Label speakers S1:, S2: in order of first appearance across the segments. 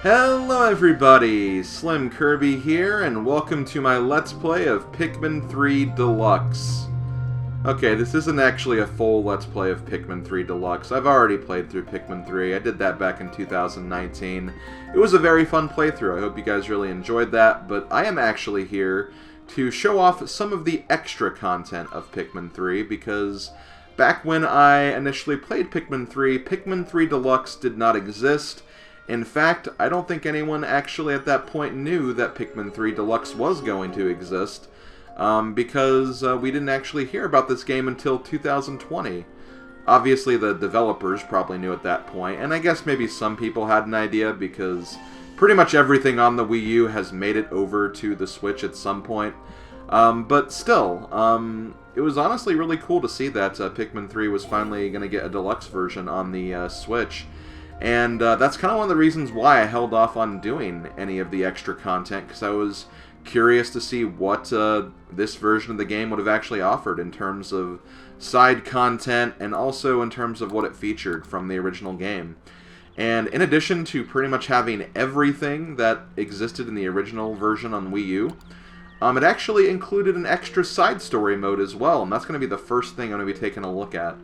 S1: Hello everybody, SlimKirby here, and welcome to my Let's Play of Pikmin 3 Deluxe. Okay, this isn't actually a full Let's Play of Pikmin 3 Deluxe. I've already played through Pikmin 3. I did that back in 2019. It was a very fun playthrough. I hope you guys really enjoyed that, but I am actually here to show off some of the extra content of Pikmin 3, because back when I initially played Pikmin 3 Deluxe did not exist. In fact, I don't think anyone actually at that point knew that Pikmin 3 Deluxe was going to exist, because we didn't actually hear about this game until 2020. Obviously, the developers probably knew at that point, and I guess maybe some people had an idea, because pretty much everything on the Wii U has made it over to the Switch at some point. But still, it was honestly really cool to see that Pikmin 3 was finally going to get a deluxe version on the Switch. And that's kind of one of the reasons why I held off on doing any of the extra content, because I was curious to see what this version of the game would have actually offered in terms of side content and also in terms of what it featured from the original game. And in addition to pretty much having everything that existed in the original version on Wii U, it actually included an extra side story mode as well, and that's going to be the first thing I'm going to be taking a look at.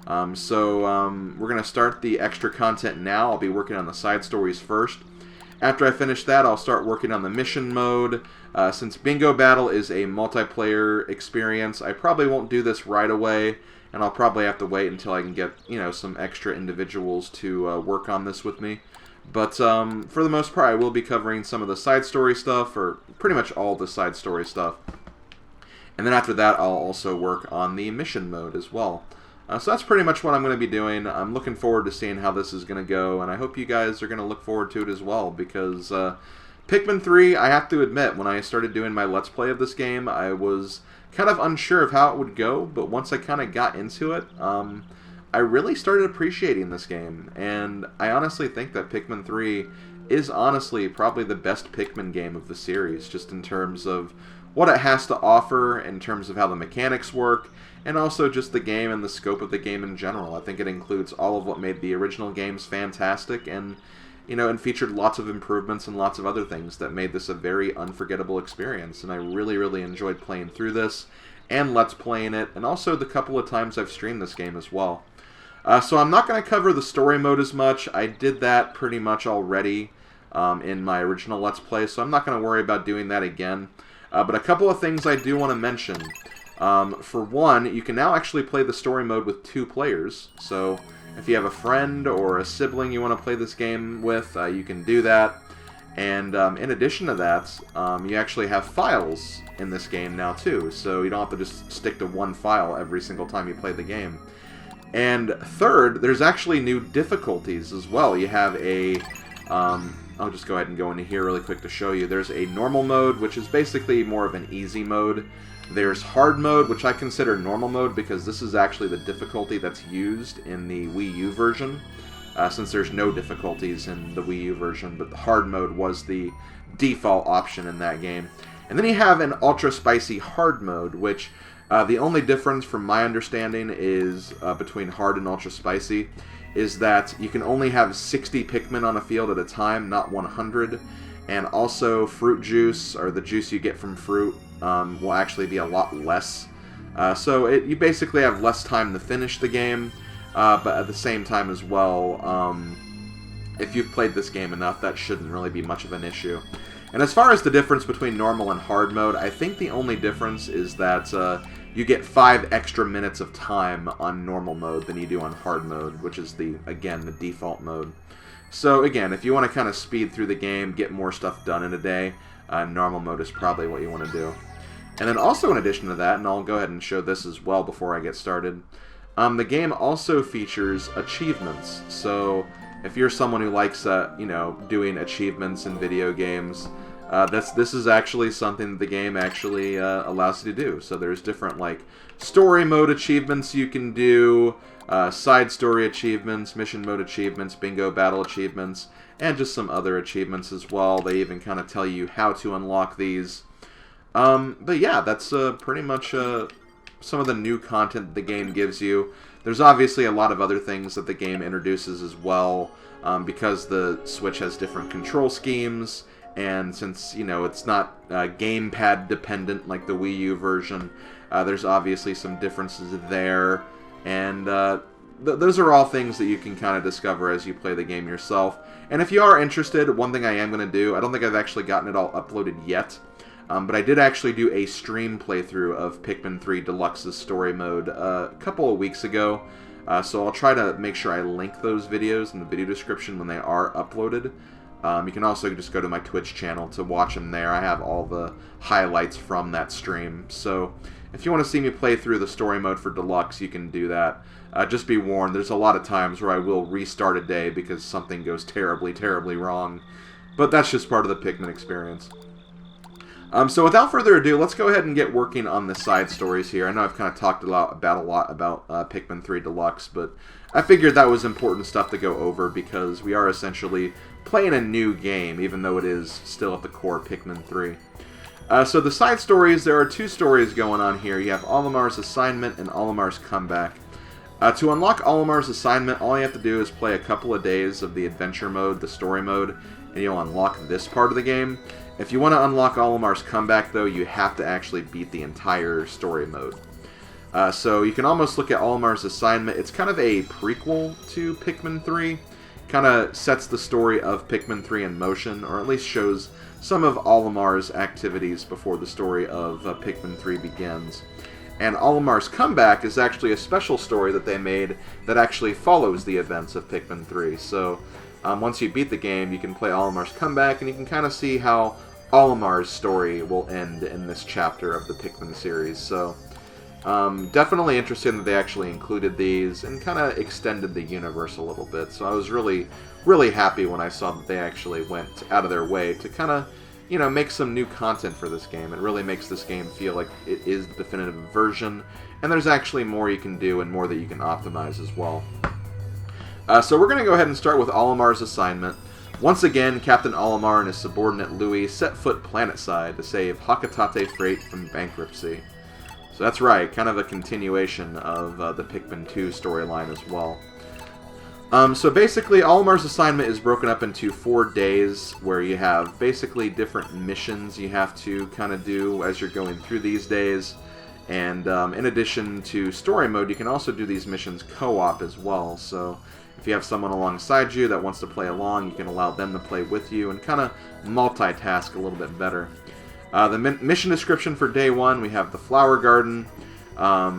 S1: We're going to start the extra content now. I'll be working on the side stories first. After I finish that, I'll start working on the mission mode. Since Bingo Battle is a multiplayer experience, I probably won't do this right away, and I'll probably have to wait until I can get, some extra individuals to work on this with me. But for the most part, I will be covering some of the side story stuff, or pretty much all the side story stuff. And then after that, I'll also work on the mission mode as well. So that's pretty much what I'm going to be doing. I'm looking forward to seeing how this is going to go, and I hope you guys are going to look forward to it as well, because Pikmin 3, I have to admit, when I started doing my Let's Play of this game, I was kind of unsure of how it would go, but once I kind of got into it, I really started appreciating this game, and I honestly think that Pikmin 3 is honestly probably the best Pikmin game of the series, just in terms of what it has to offer, in terms of how the mechanics work, and also just the game and the scope of the game in general. I think it includes all of what made the original games fantastic, and and featured lots of improvements and lots of other things that made this a very unforgettable experience. And I really, really enjoyed playing through this and Let's Playing it, and also the couple of times I've streamed this game as well. So I'm not going to cover the story mode as much. I did that pretty much already in my original Let's Play, so I'm not going to worry about doing that again. But a couple of things I do want to mention. For one, you can now actually play the story mode with 2 players. So if you have a friend or a sibling you want to play this game with, you can do that. And in addition to that, you actually have files in this game now too. So you don't have to just stick to one file every single time you play the game. And third, there's actually new difficulties as well. You have a... I'll just go ahead and go into here really quick to show you. There's a normal mode, which is basically more of an easy mode. There's hard mode, which I consider normal mode because this is actually the difficulty that's used in the Wii U version, since there's no difficulties in the Wii U version, but the hard mode was the default option in that game. And then you have an ultra spicy hard mode, which the only difference from my understanding is between hard and ultra spicy is that you can only have 60 Pikmin on a field at a time, not 100. And also fruit juice, or the juice you get from fruit, will actually be a lot less. So you basically have less time to finish the game, but at the same time as well, if you've played this game enough, that shouldn't really be much of an issue. And as far as the difference between normal and hard mode, I think the only difference is that you get 5 extra minutes of time on normal mode than you do on hard mode, which is, again, the default mode. So again, if you want to kind of speed through the game, get more stuff done in a day, normal mode is probably what you want to do. And then also in addition to that, and I'll go ahead and show this as well before I get started, the game also features achievements. So if you're someone who likes, doing achievements in video games, this is actually something that the game actually allows you to do. So there's different story mode achievements you can do, side story achievements, mission mode achievements, bingo battle achievements, and just some other achievements as well. They even kind of tell you how to unlock these. But yeah, that's pretty much some of the new content the game gives you. There's obviously a lot of other things that the game introduces as well. because the Switch has different control schemes, and since, you know, it's not gamepad dependent like the Wii U version, there's obviously some differences there, and those are all things that you can kind of discover as you play the game yourself. And if you are interested, one thing I am going to do, I don't think I've actually gotten it all uploaded yet, but I did actually do a stream playthrough of Pikmin 3 Deluxe's story mode a couple of weeks ago, so I'll try to make sure I link those videos in the video description when they are uploaded. You can also just go to my Twitch channel to watch them there. I have all the highlights from that stream, so if you want to see me play through the story mode for Deluxe, you can do that. Just be warned, there's a lot of times where I will restart a day because something goes terribly, terribly wrong. But that's just part of the Pikmin experience. So without further ado, let's go ahead and get working on the side stories here. I know I've kind of talked a lot about Pikmin 3 Deluxe, but I figured that was important stuff to go over because we are essentially playing a new game, even though it is still at the core Pikmin 3. So the side stories, there are two stories going on here. You have Olimar's assignment and Olimar's comeback. To unlock Olimar's assignment, all you have to do is play a couple of days of the adventure mode, the story mode, and you'll unlock this part of the game. If you want to unlock Olimar's comeback, though, you have to actually beat the entire story mode. So you can almost look at Olimar's assignment. It's kind of a prequel to Pikmin 3. Kind of sets the story of Pikmin 3 in motion, or at least shows some of Olimar's activities before the story of Pikmin 3 begins. And Olimar's comeback is actually a special story that they made that actually follows the events of Pikmin 3. So once you beat the game, you can play Olimar's comeback, and you can kind of see how Olimar's story will end in this chapter of the Pikmin series. So definitely interesting that they actually included these and kind of extended the universe a little bit. So I was really, really happy when I saw that they actually went out of their way to kind of, you know, make some new content for this game. It really makes this game feel like it is the definitive version, and there's actually more you can do and more that you can optimize as well. So we're going to go ahead and start with Olimar's assignment. Once again, Captain Olimar and his subordinate Louis set foot planetside to save Hakatate Freight from bankruptcy. So that's right, kind of a continuation of the Pikmin 2 storyline as well. So basically, Olimar's assignment is broken up into 4 days, where you have basically different missions you have to kind of do as you're going through these days. And in addition to story mode, you can also do these missions co-op as well. So if you have someone alongside you that wants to play along, you can allow them to play with you and kind of multitask a little bit better. The mission description for day 1, we have the flower garden.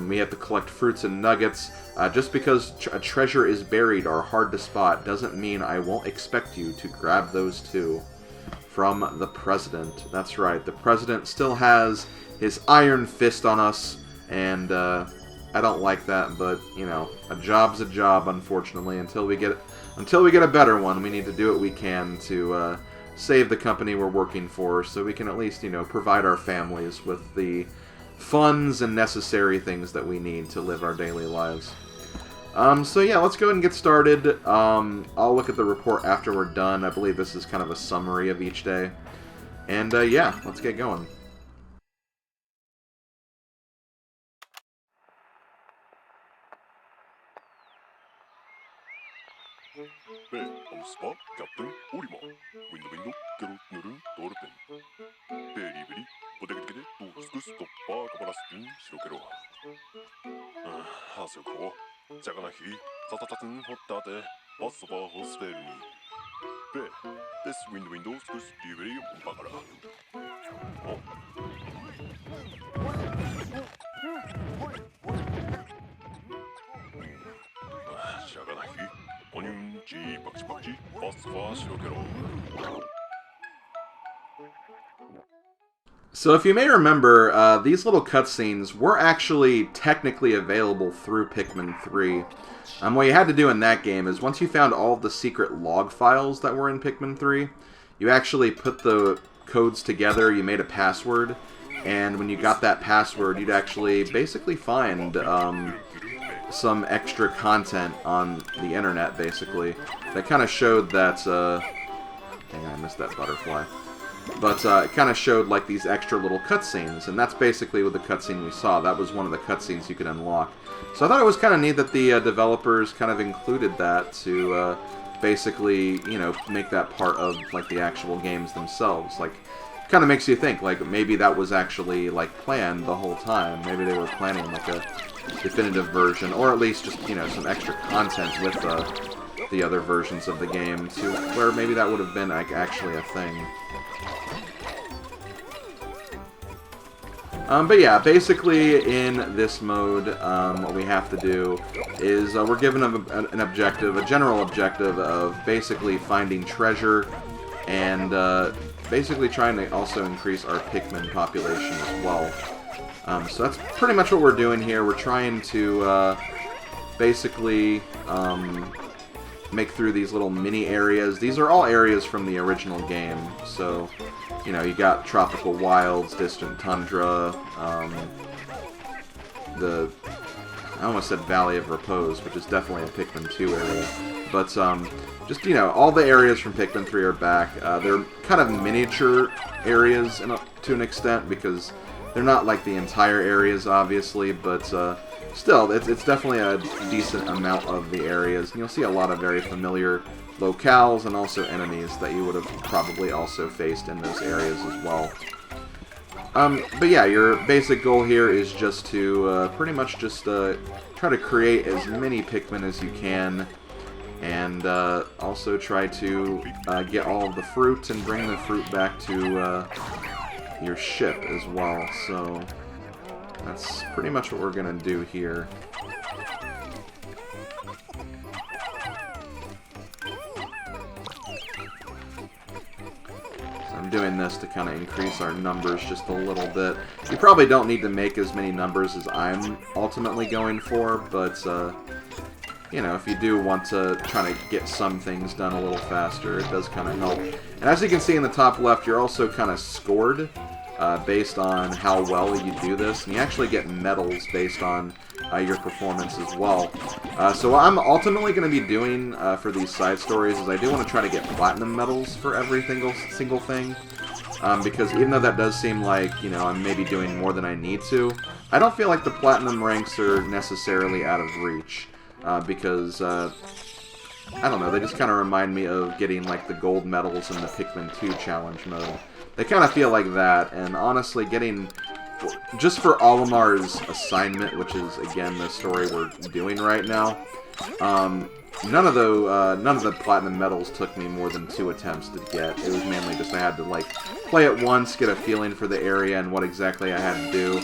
S1: We have to collect fruits and nuggets. Just because a treasure is buried or hard to spot doesn't mean I won't expect you to grab those too. From the President. That's right, the President still has his iron fist on us, and I don't like that, but, you know, a job's a job, unfortunately. Until we get a better one, we need to do what we can to save the company we're working for, so we can at least, you know, provide our families with the funds and necessary things that we need to live our daily lives. So yeah, let's go ahead and get started. I'll look at the report after we're done. I believe this is kind of a summary of each day. And yeah, let's get going.
S2: Spot Captain Olimar. Window, Gerut, Torpen. Beriberi, Podegade, Tuskus, Topa, Kabarastin, Shokero. Hasoko, Jaganahi, Satatan, Hotate, Passover, Hostelni. Be, this windows, Kustiveri, Bagara. Jaganahi.
S1: So if you may remember, these little cutscenes were actually technically available through Pikmin 3. What you had to do in that game is once you found all of the secret log files that were in Pikmin 3, you actually put the codes together, you made a password, and when you got that password, you'd actually basically find some extra content on the internet, basically, that kind of showed that, dang, I missed that butterfly, but it kind of showed, like, these extra little cutscenes, and that's basically what the cutscene we saw. That was one of the cutscenes you could unlock. So I thought it was kind of neat that the developers kind of included that to basically, you know, make that part of, like, the actual games themselves. Like, kind of makes you think, like, maybe that was actually, like, planned the whole time. Maybe they were planning, like, a definitive version, or at least just, you know, some extra content with the other versions of the game, to where maybe that would have been, like, actually a thing. But yeah, basically in this mode, what we have to do is we're given an objective, a general objective of basically finding treasure and basically trying to also increase our Pikmin population as well. So that's pretty much what we're doing here. We're trying to basically make through these little mini areas. These are all areas from the original game, so you know, you got Tropical Wilds, Distant Tundra, I almost said Valley of Repose, which is definitely a Pikmin 2 area. But, just, you know, all the areas from Pikmin 3 are back. They're kind of miniature areas to an extent, because they're not like the entire areas, obviously, but still, it's definitely a decent amount of the areas. And you'll see a lot of very familiar locales and also enemies that you would have probably also faced in those areas as well. But yeah, your basic goal here is just to pretty much just try to create as many Pikmin as you can, and also try to get all of the fruit and bring the fruit back to your ship as well. So that's pretty much what we're going to do here. I'm doing this to kind of increase our numbers just a little bit. You probably don't need to make as many numbers as I'm ultimately going for, but, you know, if you do want to try to get some things done a little faster, it does kind of help. And as you can see in the top left, you're also kind of scored based on how well you do this, and you actually get medals based on your performance as well. So what I'm ultimately going to be doing for these side stories is I do want to try to get platinum medals for every single thing, because even though that does seem like, you know, I'm maybe doing more than I need to, I don't feel like the platinum ranks are necessarily out of reach, because I don't know, they just kind of remind me of getting like the gold medals in the Pikmin 2 challenge mode. They kind of feel like that, and honestly, getting just for Olimar's assignment, which is again the story we're doing right now, none of the platinum medals took me more than 2 attempts to get. It was mainly just I had to like play it once, get a feeling for the area and what exactly I had to do,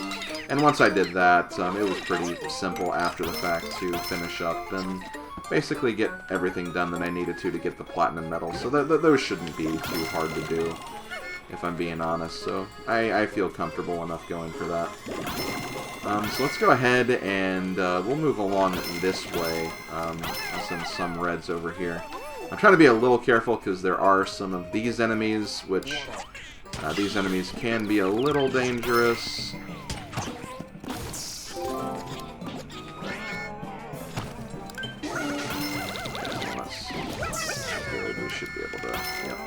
S1: and once I did that, it was pretty simple after the fact to finish up and basically get everything done that I needed to get the platinum medals. So those shouldn't be too hard to do, if I'm being honest, so I feel comfortable enough going for that. So let's go ahead and we'll move along this way. I'll send some reds over here. I'm trying to be a little careful because there are some of these enemies, which these enemies can be a little dangerous. We should be able to, yep.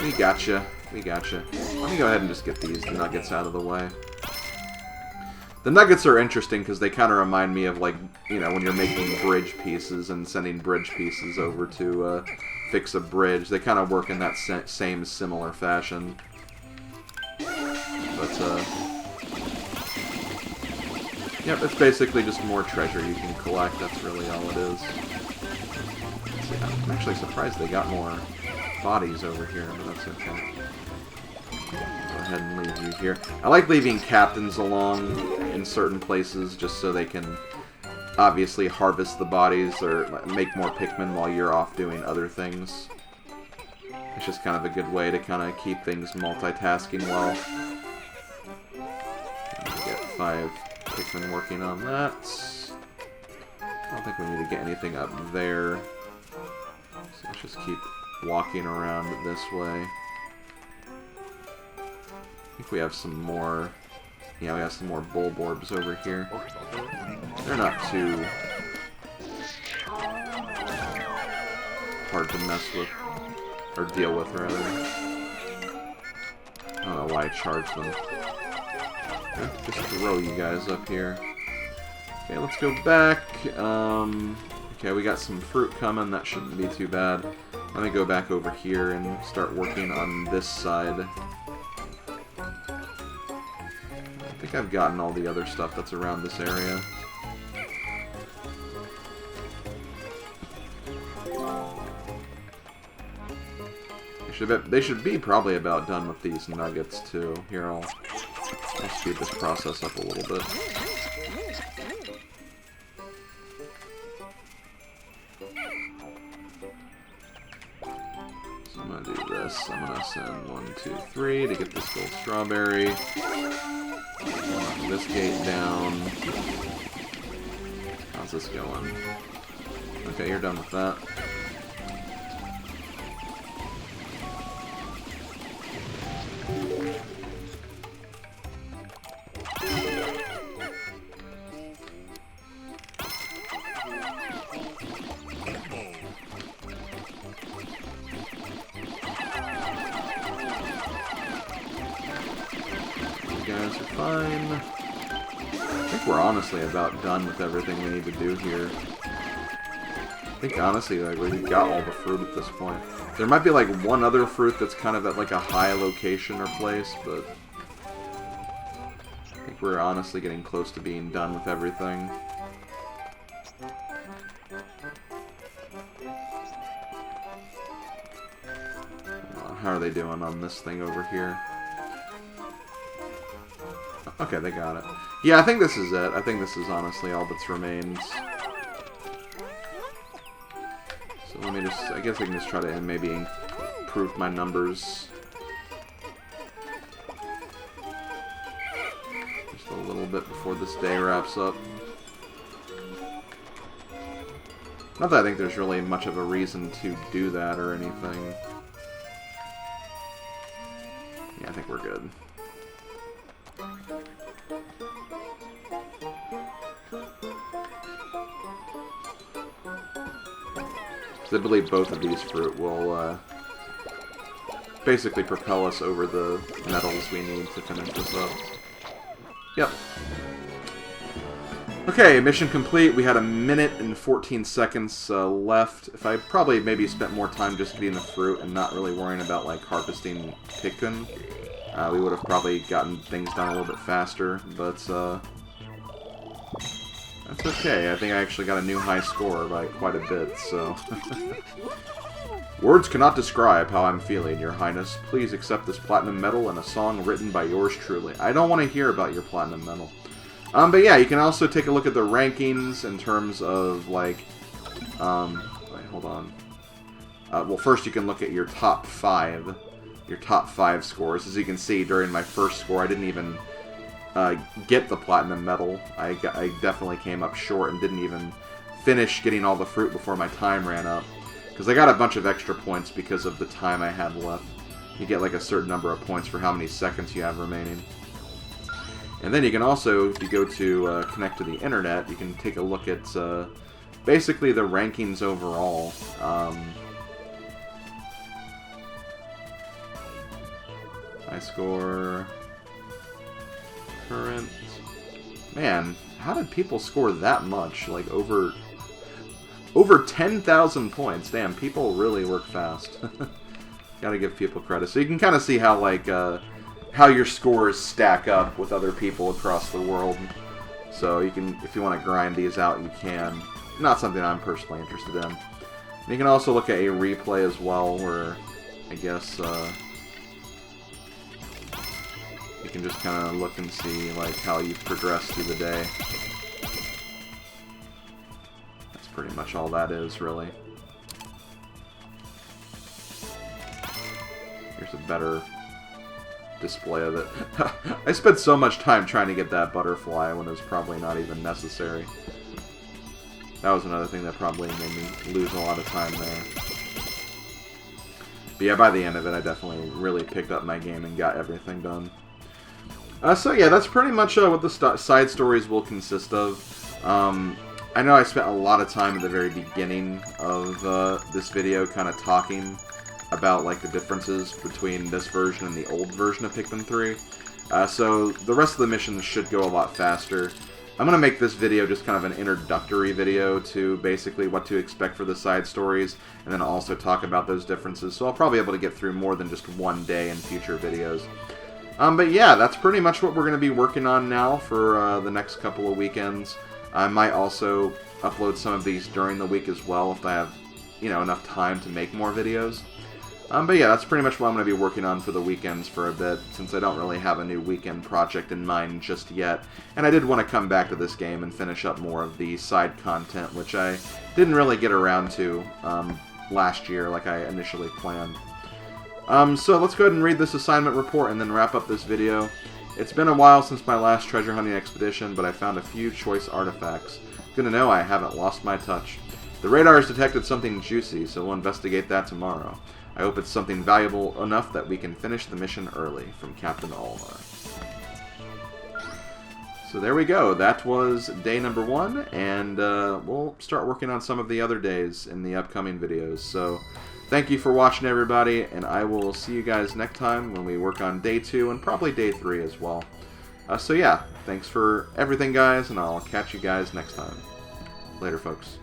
S1: We gotcha. We gotcha. Let me go ahead and just get these nuggets out of the way. The nuggets are interesting because they kind of remind me of, like, you know, when you're making bridge pieces and sending bridge pieces over to fix a bridge. They kind of work in that same similar fashion. But, yep, it's basically just more treasure you can collect. That's really all it is. I'm actually surprised they got more bodies over here, but that's okay. Go ahead and leave you here. I like leaving captains along in certain places just so they can obviously harvest the bodies or make more Pikmin while you're off doing other things. It's just kind of a good way to kind of keep things multitasking well. Get 5 Pikmin working on that. I don't think we need to get anything up there. So let's just keep walking around this way. I think we have some more... Yeah, we have some more Bulborbs over here. They're not too hard to mess with. Or deal with, rather. I don't know why I charged them. Just throw you guys up here. Okay, let's go back. Okay, we got some fruit coming. That shouldn't be too bad. Let me go back over here and start working on this side. I think I've gotten all the other stuff that's around this area. They should be probably about done with these nuggets, too. Here, I'll speed this process up a little bit. So I'm going to do this. I'm going to send 1, 2, 3 to get this gold strawberry. Knock this gate down. How's this going? Okay, you're done with that. Fine. I think we're honestly about done with everything we need to do here. I think honestly, like, we've got all the fruit at this point. There might be like one other fruit that's kind of at like a high location or place, but I think we're honestly getting close to being done with everything. How are they doing on this thing over here? Okay, they got it. Yeah, I think this is it. I think this is honestly all that's remains. So let me just... I guess I can just try to maybe improve my numbers. Just a little bit before this day wraps up. Not that I think there's really much of a reason to do that or anything. Yeah, I think we're good. I believe both of these fruit will basically propel us over the metals we need to finish this up. Yep. Okay, mission complete. We had 1 minute and 14 seconds left. If I probably maybe spent more time just getting the fruit and not really worrying about like harvesting Pikmin, we would have probably gotten things done a little bit faster, but that's okay. I think I actually got a new high score by quite a bit, so... Words cannot describe how I'm feeling, Your Highness. Please accept this platinum medal and a song written by yours truly. I don't want to hear about your platinum medal. But yeah, you can also take a look at the rankings in terms of, like... wait, hold on. Well, first you can look at your top 5. Your top 5 scores. As you can see, during my first score, I didn't even... get the platinum medal. I definitely came up short and didn't even finish getting all the fruit before my time ran up. Because I got a bunch of extra points because of the time I had left. You get like a certain number of points for how many seconds you have remaining. And then you can also, if you go to connect to the internet, you can take a look at basically the rankings overall. High score... current... Man, how did people score that much? Like, over 10,000 points. Damn, people really work fast. Gotta give people credit. So you can kind of see how, like, how your scores stack up with other people across the world. So you can, if you want to grind these out, you can. Not something I'm personally interested in. And you can also look at a replay as well, where, I guess, you can just kind of look and see, like, how you've progressed through the day. That's pretty much all that is, really. Here's a better display of it. I spent so much time trying to get that butterfly when it was probably not even necessary. That was another thing that probably made me lose a lot of time there. But yeah, by the end of it, I definitely really picked up my game and got everything done. So yeah, that's pretty much what the side stories will consist of. I know I spent a lot of time at the very beginning of this video kind of talking about like the differences between this version and the old version of Pikmin 3. So the rest of the missions should go a lot faster. I'm going to make this video just kind of an introductory video to basically what to expect for the side stories, and then also talk about those differences. So I'll probably be able to get through more than just one day in future videos. But yeah, that's pretty much what we're going to be working on now for the next couple of weekends. I might also upload some of these during the week as well if I have, you know, enough time to make more videos. But yeah, that's pretty much what I'm going to be working on for the weekends for a bit, since I don't really have a new weekend project in mind just yet. And I did want to come back to this game and finish up more of the side content, which I didn't really get around to last year like I initially planned. So let's go ahead and read this assignment report and then wrap up this video. It's been a while since my last treasure hunting expedition, but I found a few choice artifacts. Good to know I haven't lost my touch. The radar's detected something juicy, so we'll investigate that tomorrow. I hope it's something valuable enough that we can finish the mission early. From Captain Olimar. So there we go. That was day number 1, and we'll start working on some of the other days in the upcoming videos. So thank you for watching, everybody, and I will see you guys next time when we work on day 2 and probably day 3 as well. So yeah, thanks for everything, guys, and I'll catch you guys next time. Later, folks.